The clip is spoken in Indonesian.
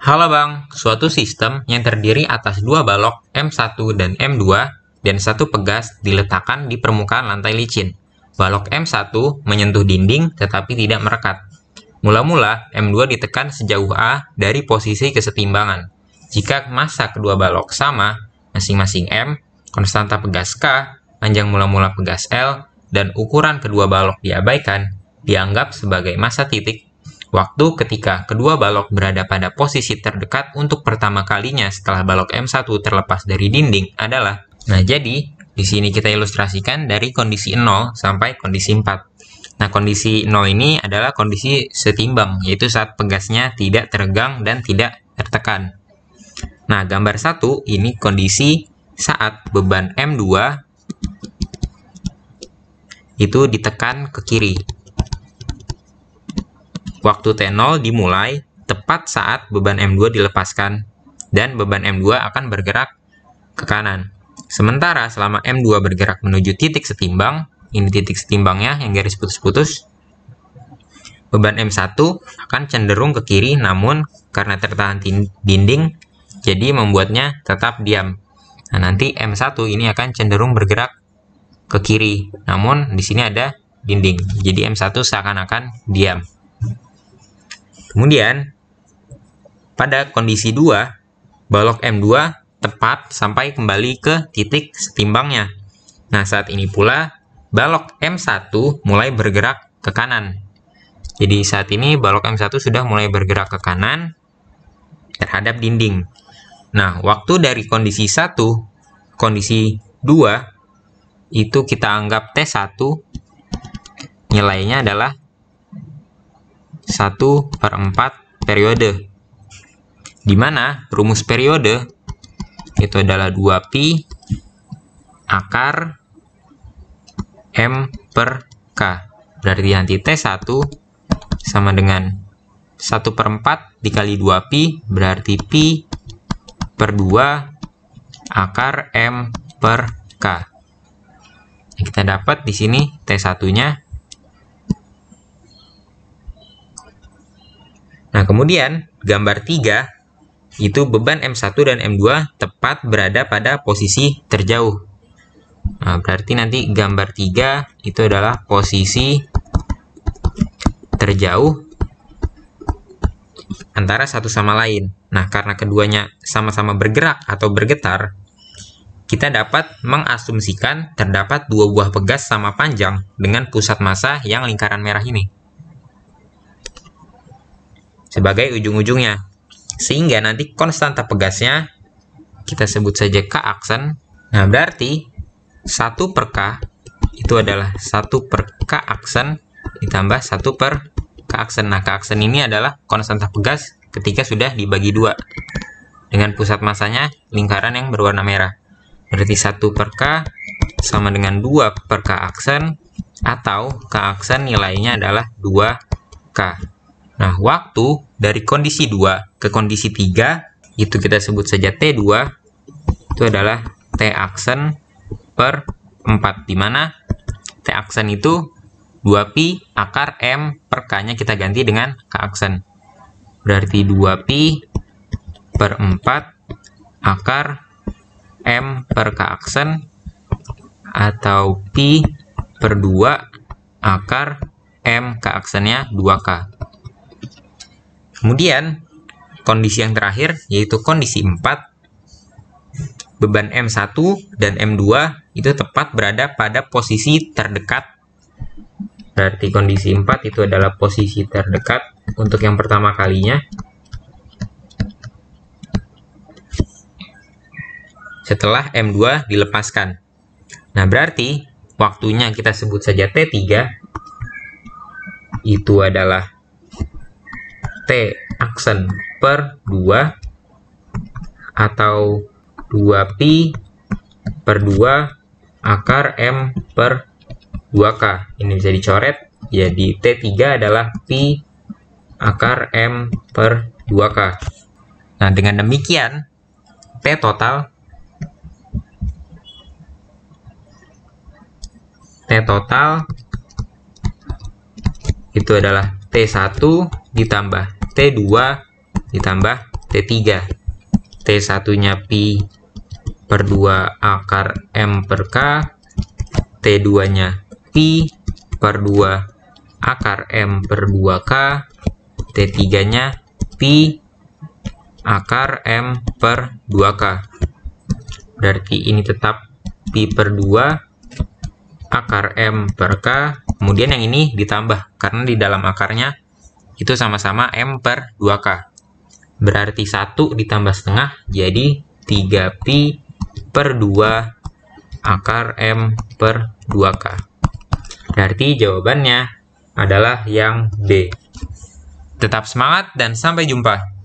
Halo Bang, suatu sistem yang terdiri atas dua balok M1 dan M2 dan satu pegas diletakkan di permukaan lantai licin. Balok M1 menyentuh dinding tetapi tidak merekat. Mula-mula M2 ditekan sejauh A dari posisi kesetimbangan. Jika massa kedua balok sama, masing-masing M, konstanta pegas K, panjang mula-mula pegas L, dan ukuran kedua balok diabaikan, dianggap sebagai massa titik. Waktu ketika kedua balok berada pada posisi terdekat untuk pertama kalinya setelah balok M1 terlepas dari dinding adalah. Nah, jadi di sini kita ilustrasikan dari kondisi 0 sampai kondisi 4. Nah, kondisi 0 ini adalah kondisi setimbang, yaitu saat pegasnya tidak teregang dan tidak tertekan. Nah, gambar 1 ini kondisi saat beban M2 itu ditekan ke kiri. Waktu T0 dimulai tepat saat beban M2 dilepaskan, dan beban M2 akan bergerak ke kanan. Sementara selama M2 bergerak menuju titik setimbang, ini titik setimbangnya yang garis putus-putus, beban M1 akan cenderung ke kiri, namun karena tertahan dinding, jadi membuatnya tetap diam. Nah, nanti M1 ini akan cenderung bergerak ke kiri, namun di sini ada dinding, jadi M1 seakan-akan diam. Kemudian, pada kondisi 2, balok M2 tepat sampai kembali ke titik setimbangnya. Nah, saat ini pula, balok M1 mulai bergerak ke kanan. Jadi, saat ini balok M1 sudah mulai bergerak ke kanan terhadap dinding. Nah, waktu dari kondisi 1, kondisi 2, itu kita anggap T1, nilainya adalah 1/4 periode, di mana rumus periode itu adalah 2pi akar M per K. Berarti nanti T1 sama dengan 1/4 dikali 2pi, berarti pi per 2 akar M per K. Kita dapat di sini T1-nya. Nah, kemudian gambar 3 itu beban M1 dan M2 tepat berada pada posisi terjauh. Nah, berarti nanti gambar 3 itu adalah posisi terjauh antara satu sama lain. Nah, karena keduanya sama-sama bergerak atau bergetar, kita dapat mengasumsikan terdapat dua buah pegas sama panjang dengan pusat massa yang lingkaran merah ini sebagai ujung-ujungnya, sehingga nanti konstanta pegasnya kita sebut saja K aksen. Nah, berarti 1 per K itu adalah 1 per K aksen ditambah 1 per K aksen. Nah, K aksen ini adalah konstanta pegas ketika sudah dibagi 2 dengan pusat massanya lingkaran yang berwarna merah. Berarti 1 per K sama dengan 2 per K aksen, atau K aksen nilainya adalah 2K. Nah, waktu dari kondisi 2 ke kondisi 3, itu kita sebut saja T2, itu adalah T aksen per 4, di mana T aksen itu 2pi akar M per K-nya kita ganti dengan K aksen. Berarti 2pi per 4 akar M per K aksen, atau pi per 2 akar M K aksennya 2K. Kemudian, kondisi yang terakhir, yaitu kondisi 4, beban M1 dan M2 itu tepat berada pada posisi terdekat. Berarti kondisi 4 itu adalah posisi terdekat untuk yang pertama kalinya. Setelah M2 dilepaskan. Nah, berarti waktunya kita sebut saja T3, itu adalah T aksen per 2, atau 2pi per 2 akar M per 2K. Ini bisa dicoret, jadi T3 adalah pi akar M per 2K. Nah, dengan demikian, T total itu adalah T1 ditambah T2 ditambah T3. T1-nya pi per 2 akar M per K. T2-nya pi per 2 akar M per 2K. T3-nya pi akar M per 2K. Berarti ini tetap pi per 2 akar M per K. Kemudian yang ini ditambah, karena di dalam akarnya itu sama-sama M per 2K. Berarti 1 ditambah setengah, jadi 3pi per 2 akar M per 2K. Berarti jawabannya adalah yang B. Tetap semangat dan sampai jumpa.